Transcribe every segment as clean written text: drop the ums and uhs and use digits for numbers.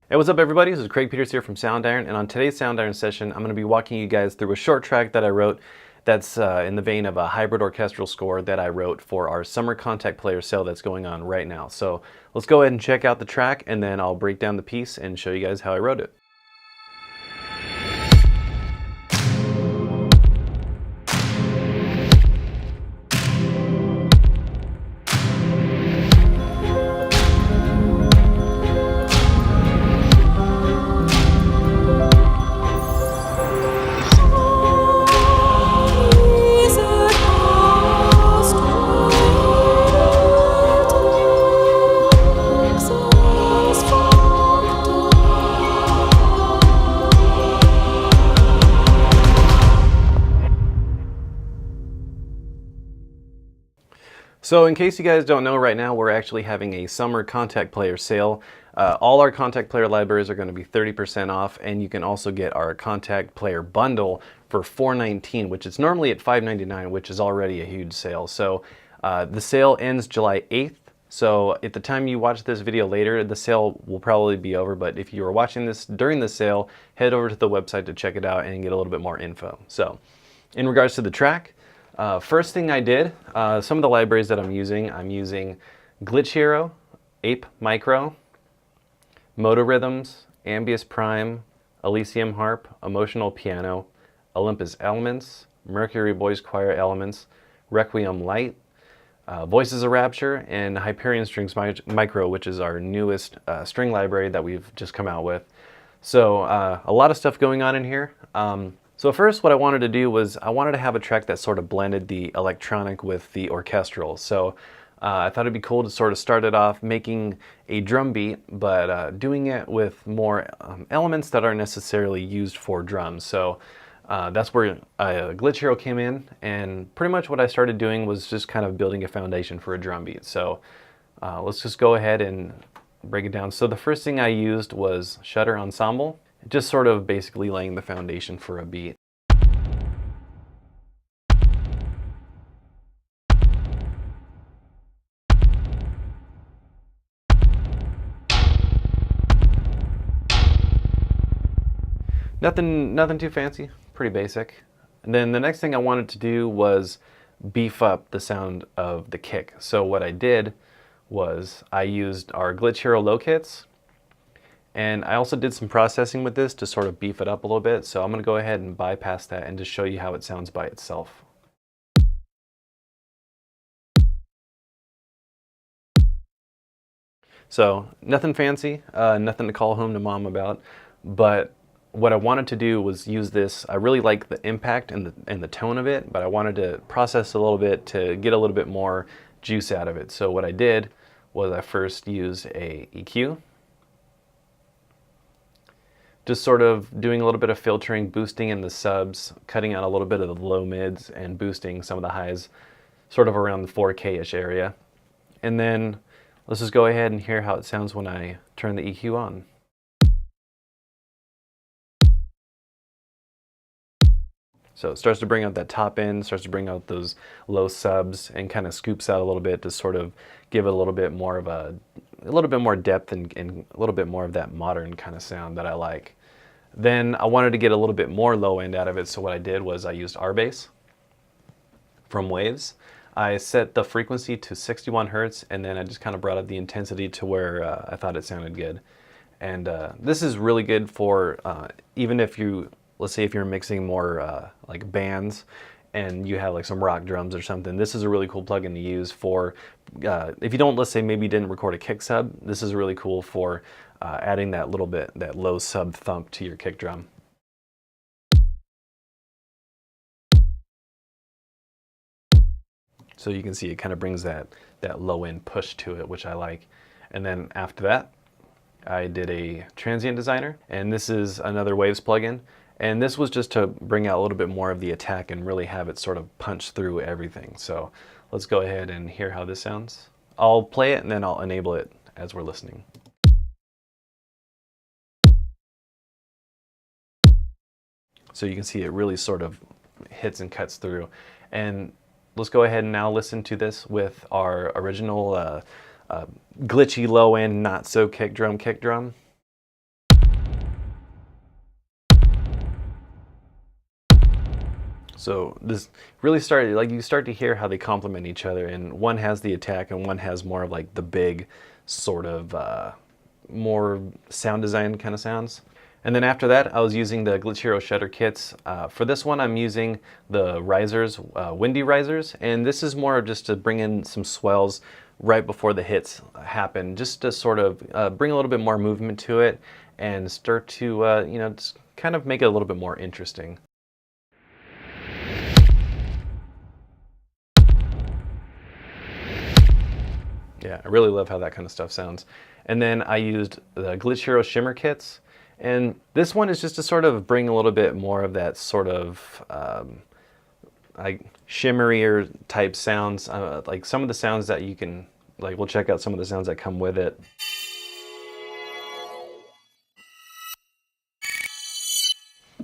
Hey, what's up everybody? This is Craig Peters here from Soundiron, and on today's Soundiron session, I'm going to be walking you guys through a short track that I wrote that's in the vein of a hybrid orchestral score that I wrote for our summer contact player sale that's going on right now. So let's go ahead and check out the track, and then I'll break down the piece and show you guys how I wrote it. So in case you guys don't know, right now we're actually having a summer contact player sale. All our contact player libraries are going to be 30% off, and you can also get our contact player bundle for $419, which is normally at $599, which is already a huge sale. So the sale ends July 8th. So at the time you watch this video later, the sale will probably be over, but if you are watching this during the sale, head over to the website to check it out and get a little bit more info. So in regards to the track, first thing I did, some of the libraries that I'm using Glitch Hero, Ape Micro, Moto Rhythms, Ambius Prime, Elysium Harp, Emotional Piano, Olympus Elements, Mercury Voice Choir Elements, Requiem Light, Voices of Rapture, and Hyperion Strings Micro, which is our newest string library that we've just come out with. So a lot of stuff going on in here. So first what I wanted to do was I wanted to have a track that sort of blended the electronic with the orchestral. So I thought it'd be cool to sort of start it off making a drum beat, but doing it with more elements that aren't necessarily used for drums. So that's where Glitch Hero came in, and pretty much what I started doing was just kind of building a foundation for a drum beat. So let's just go ahead and break it down. So the first thing I used was Shutter Ensemble. Just sort of basically laying the foundation for a beat. Nothing too fancy, pretty basic. And then the next thing I wanted to do was beef up the sound of the kick. So what I did was I used our Glitch Hero low kits, and I also did some processing with this to sort of beef it up a little bit. So I'm going to go ahead and bypass that and just show you how it sounds by itself. So nothing fancy, nothing to call home to mom about, but what I wanted to do was use this. I really like the impact and the tone of it, but I wanted to process a little bit to get a little bit more juice out of it. So what I did was I first used a EQ, just sort of doing a little bit of filtering, boosting in the subs, cutting out a little bit of the low mids, and boosting some of the highs sort of around the 4K-ish area. And then let's just go ahead and hear how it sounds when I turn the EQ on. So it starts to bring out that top end, starts to bring out those low subs, and kind of scoops out a little bit to sort of give it a little bit more of a little bit more depth and a little bit more of that modern kind of sound that I like. Then I wanted to get a little bit more low end out of it, so what I did was I used R-Bass from Waves. I set the frequency to 61 Hertz, and then I just kind of brought up the intensity to where I thought it sounded good. And this is really good for even if you, let's say if you're mixing more like bands and you have like some rock drums or something, this is a really cool plugin to use for, if you don't, let's say maybe you didn't record a kick sub, this is really cool for adding that little bit, that low sub thump to your kick drum. So you can see it kind of brings that low end push to it, which I like. And then after that, I did a Transient Designer, and this is another Waves plugin. And this was just to bring out a little bit more of the attack and really have it sort of punch through everything. So let's go ahead and hear how this sounds. I'll play it and then I'll enable it as we're listening. So you can see it really sort of hits and cuts through. And let's go ahead and now listen to this with our original glitchy low end, not so kick drum. So this really started, like you start to hear how they complement each other, and one has the attack and one has more of like the big sort of more sound design kind of sounds. And then after that, I was using the Glitch Hero shutter kits. For this one, I'm using the risers, windy risers, and this is more just to bring in some swells right before the hits happen, just to sort of bring a little bit more movement to it and start to, you know, just kind of make it a little bit more interesting. Yeah, I really love how that kind of stuff sounds. And then I used the Glitch Hero shimmer kits. And this one is just to sort of bring a little bit more of that sort of like shimmerier type sounds. Like some of the sounds that you can, like we'll check out some of the sounds that come with it.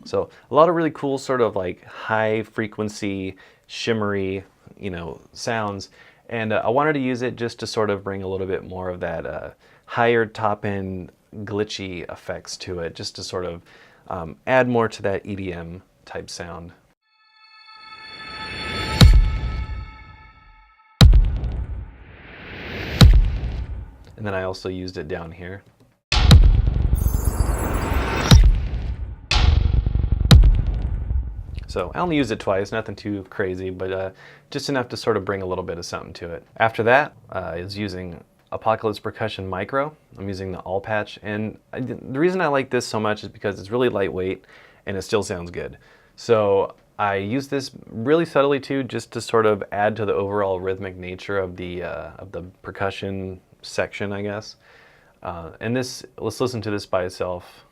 So a lot of really cool sort of like high frequency, shimmery, you know, sounds. And I wanted to use it just to sort of bring a little bit more of that higher top end glitchy effects to it, just to sort of add more to that EDM type sound. And then I also used it down here. So I only used it twice, nothing too crazy, but just enough to sort of bring a little bit of something to it. After that, I was using Apocalypse Percussion Micro. I'm using the all patch, and the reason I like this so much is because it's really lightweight and it still sounds good. So I use this really subtly too, just to sort of add to the overall rhythmic nature of the percussion section, I guess. And this, let's listen to this by itself.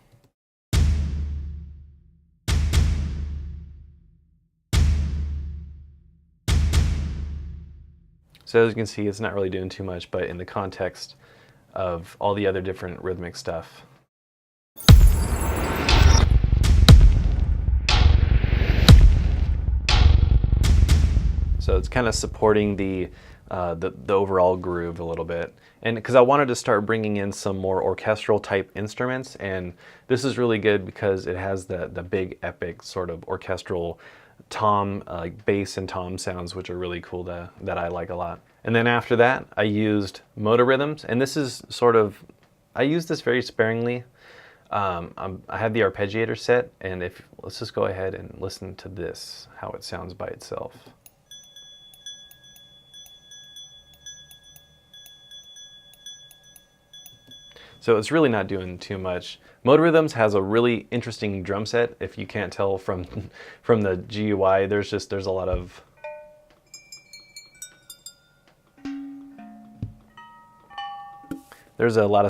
So as you can see, it's not really doing too much, but in the context of all the other different rhythmic stuff. So it's kind of supporting the overall groove a little bit. And because I wanted to start bringing in some more orchestral type instruments, and this is really good because it has the big epic sort of orchestral tom, like bass and tom sounds, which are really cool that I like a lot. And then after that, I used motor rhythms, and this is sort of, I use this very sparingly. I have the arpeggiator set, and let's just go ahead and listen to this, how it sounds by itself. So it's really not doing too much. Motor Rhythms has a really interesting drum set. If you can't tell from the GUI, there's a lot of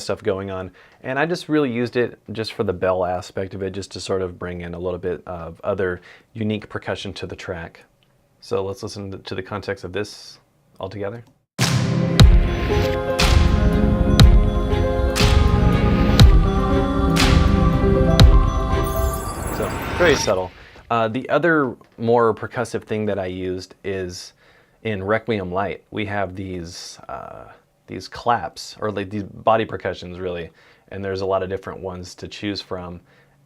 stuff going on, and I just really used it just for the bell aspect of it, just to sort of bring in a little bit of other unique percussion to the track. So let's listen to the context of this all together. Very subtle. The other more percussive thing that I used is in Requiem Light. We have these claps, or like these body percussions really, and there's a lot of different ones to choose from.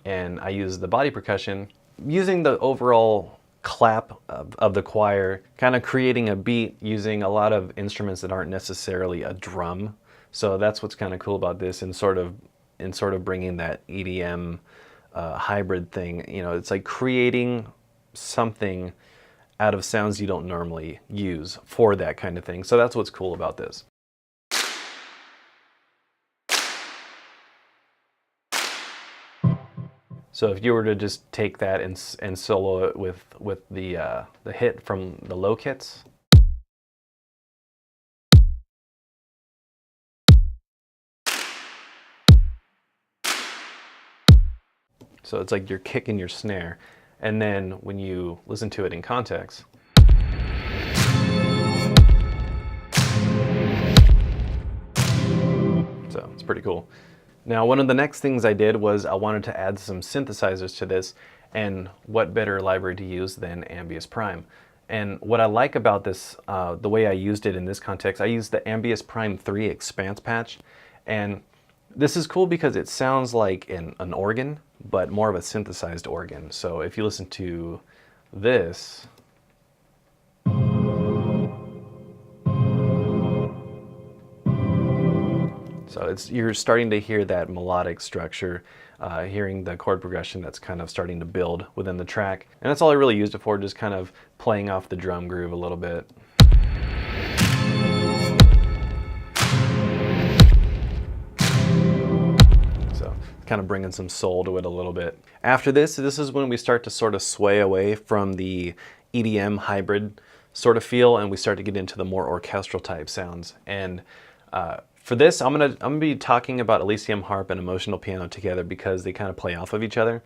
And I use the body percussion using the overall clap of the choir, kind of creating a beat using a lot of instruments that aren't necessarily a drum. So that's what's kind of cool about this, and sort of bringing that EDM hybrid thing. You know, it's like creating something out of sounds you don't normally use for that kind of thing. So that's what's cool about this. So if you were to just take that and solo it with the hit from the low kits. So it's like you're kicking your snare, and then when you listen to it in context, so it's pretty cool. Now, one of the next things I did was I wanted to add some synthesizers to this, and what better library to use than Ambius Prime. And what I like about this, the way I used it in this context, I used the Ambius Prime 3 Expanse patch, and this is cool because it sounds like an organ, but more of a synthesized organ. So if you listen to this. So you're starting to hear that melodic structure, hearing the chord progression that's kind of starting to build within the track. And that's all I really used it for, just kind of playing off the drum groove a little bit. So kind of bringing some soul to it a little bit. After this is when we start to sort of sway away from the EDM hybrid sort of feel, and we start to get into the more orchestral type sounds. And for this, I'm gonna be talking about Elysium harp and emotional piano together because they kind of play off of each other.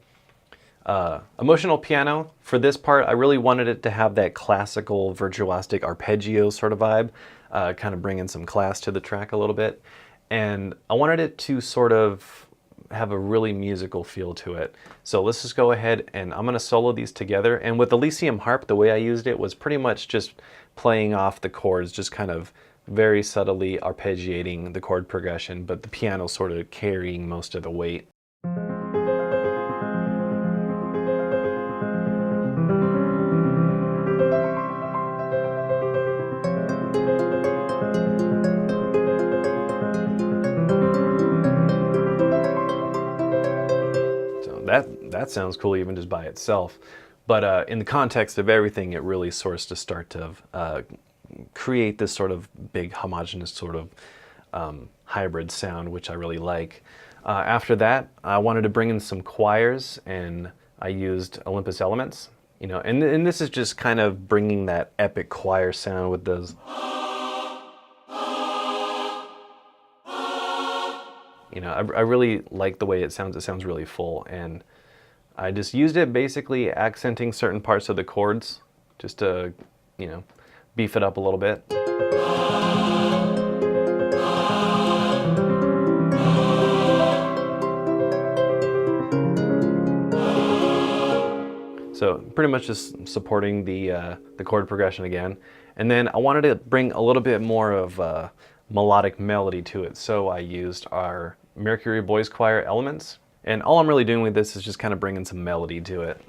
Emotional piano, for this part, I really wanted it to have that classical virtuosic arpeggio sort of vibe, kind of bringing some class to the track a little bit. And I wanted it to sort of have a really musical feel to it. So let's just go ahead and I'm gonna solo these together. And with Elysium harp, the way I used it was pretty much just playing off the chords, just kind of very subtly arpeggiating the chord progression, but the piano sort of carrying most of the weight. So that sounds cool even just by itself. But in the context of everything, it really starts to create this sort of big homogeneous sort of hybrid sound, which I really like. After that, I wanted to bring in some choirs, and I used Olympus Elements, you know, and this is just kind of bringing that epic choir sound with those, you know, I really like the way it sounds. It sounds really full, and I just used it basically accenting certain parts of the chords just to, you know, beef it up a little bit. So pretty much just supporting the chord progression again. And then I wanted to bring a little bit more of melodic melody to it. So I used our Mercury Boys Choir Elements. And all I'm really doing with this is just kind of bringing some melody to it.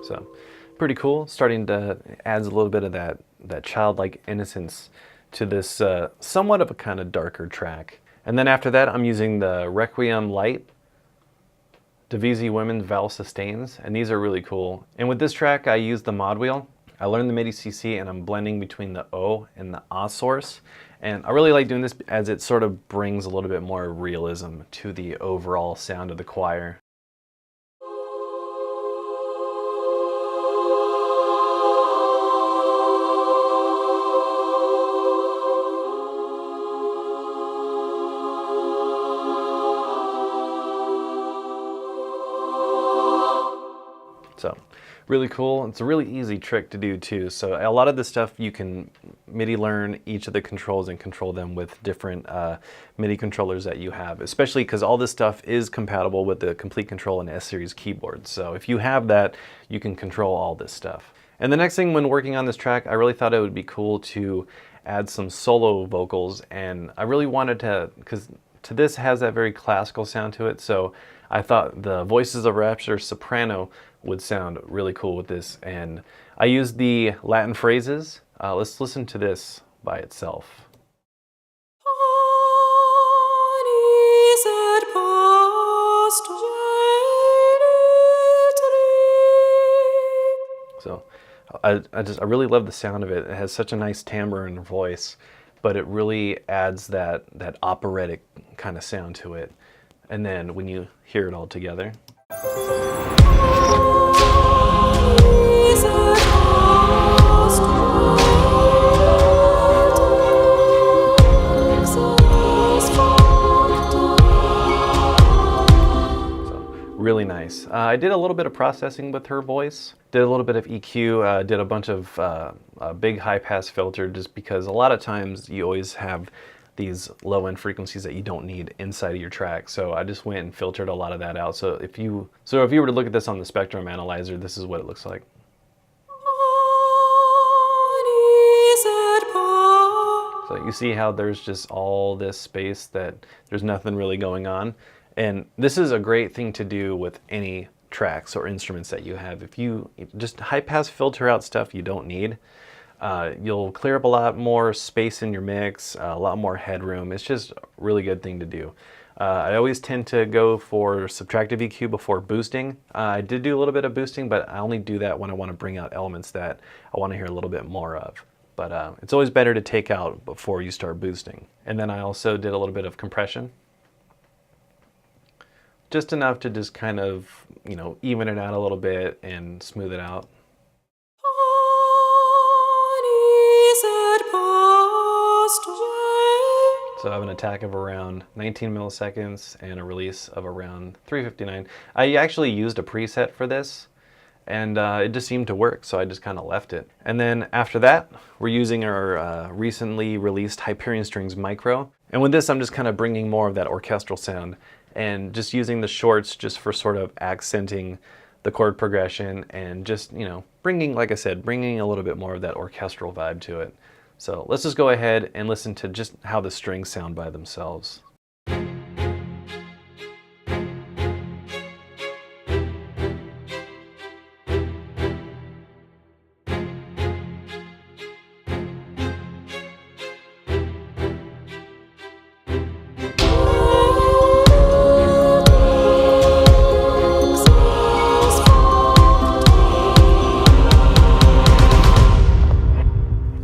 So pretty cool, starting to adds a little bit of that childlike innocence to this somewhat of a kind of darker track. And then after that, I'm using the Requiem Light Divisi Women's Vowel Sustains, and these are really cool. And with this track, I use the mod wheel. I learned the MIDI CC, and I'm blending between the O and the A source. And I really like doing this as it sort of brings a little bit more realism to the overall sound of the choir. So really cool. It's a really easy trick to do too. So a lot of this stuff you can MIDI learn each of the controls and control them with different MIDI controllers that you have, especially because all this stuff is compatible with the Complete Control and S-Series keyboards. So if you have that, you can control all this stuff. And the next thing when working on this track, I really thought it would be cool to add some solo vocals, and I really wanted to, because this has that very classical sound to it, so I thought the Voices of Rapture soprano would sound really cool with this, and I used the Latin phrases. Let's listen to this by itself. So I really love the sound of it. It has such a nice timbre and voice, but it really adds that operatic kind of sound to it. And then when you hear it all together. Really nice. I did a little bit of processing with her voice, did a little bit of EQ, did a bunch of big high pass filter, just because a lot of times you always have these low end frequencies that you don't need inside of your track. So I just went and filtered a lot of that out. So if you were to look at this on the spectrum analyzer, this is what it looks like. So you see how there's just all this space that there's nothing really going on. And this is a great thing to do with any tracks or instruments that you have. If you just high pass filter out stuff you don't need, you'll clear up a lot more space in your mix, a lot more headroom. It's just a really good thing to do. I always tend to go for subtractive EQ before boosting. I did do a little bit of boosting, but I only do that when I want to bring out elements that I want to hear a little bit more of. But it's always better to take out before you start boosting. And then I also did a little bit of compression. Just enough to just kind of, even it out a little bit and smooth it out. So I have an attack of around 19 milliseconds and a release of around 359. I actually used a preset for this, and it just seemed to work, so I just kind of left it. And then after that, we're using our recently released Hyperion Strings Micro. And with this, I'm just kind of bringing more of that orchestral sound and just using the shorts just for sort of accenting the chord progression and just, bringing, like I said, bringing a little bit more of that orchestral vibe to it. So let's just go ahead and listen to just how the strings sound by themselves.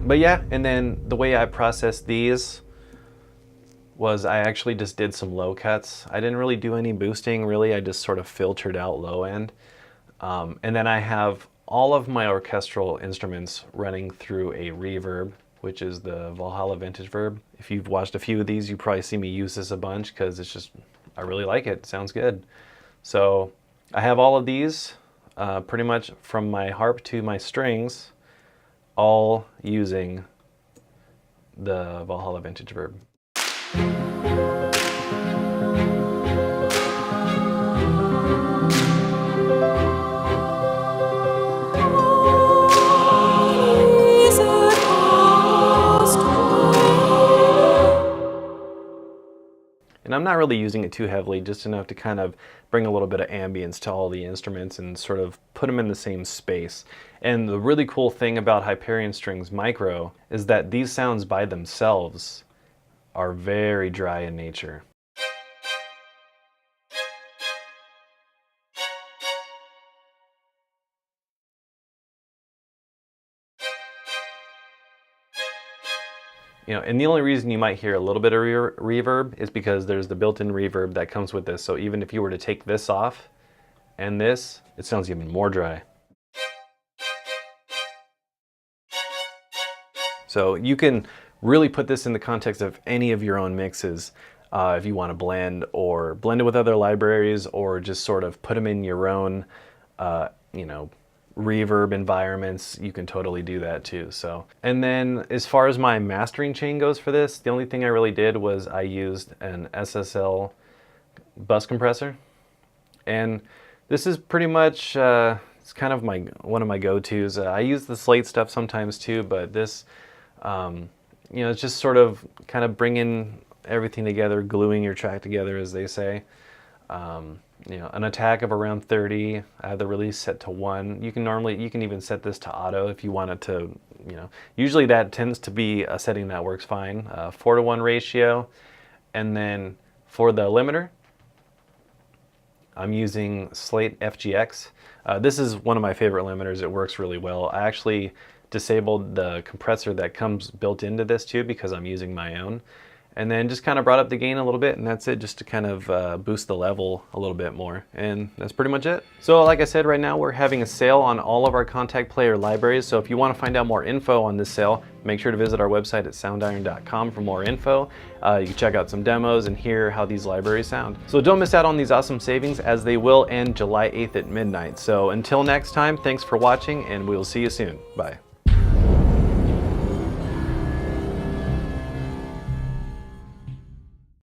But yeah, and then the way I processed these was I actually just did some low cuts. I didn't really do any boosting, really. I just sort of filtered out low end. And then I have all of my orchestral instruments running through a reverb, which is the Valhalla Vintage Verb. If you've watched a few of these, you probably see me use this a bunch because it's just, I really like it. It sounds good. So I have all of these pretty much from my harp to my strings, all using the Valhalla Vintage Verb. And I'm not really using it too heavily, just enough to kind of bring a little bit of ambience to all the instruments and sort of put them in the same space. And the really cool thing about Hyperion Strings Micro is that these sounds by themselves are very dry in nature. And the only reason you might hear a little bit of reverb is because there's the built-in reverb that comes with this. So even if you were to take this off and this, it sounds even more dry. So you can really put this in the context of any of your own mixes if you want to blend it with other libraries, or just sort of put them in your own, reverb environments. You can totally do that too. So, and then as far as my mastering chain goes for this, the only thing I really did was I used an SSL bus compressor, and this is pretty much it's kind of one of my go-tos. I use the Slate stuff sometimes too, but this it's just sort of kind of bringing everything together, gluing your track together, as they say. An attack of around 30. I have the release set to 1. You can even set this to auto if you want it to, usually that tends to be a setting that works fine. 4:1 ratio. And then for the limiter, I'm using Slate FGX. This is one of my favorite limiters. It works really well. I actually disabled the compressor that comes built into this too because I'm using my own. And then just kind of brought up the gain a little bit, and that's it, just to kind of boost the level a little bit more. And that's pretty much it. So like I said, right now we're having a sale on all of our Contact Player libraries. So if you want to find out more info on this sale, make sure to visit our website at soundiron.com for more info. You can check out some demos and hear how these libraries sound. So don't miss out on these awesome savings, as they will end July 8th at midnight. So until next time, thanks for watching, and we'll see you soon. Bye.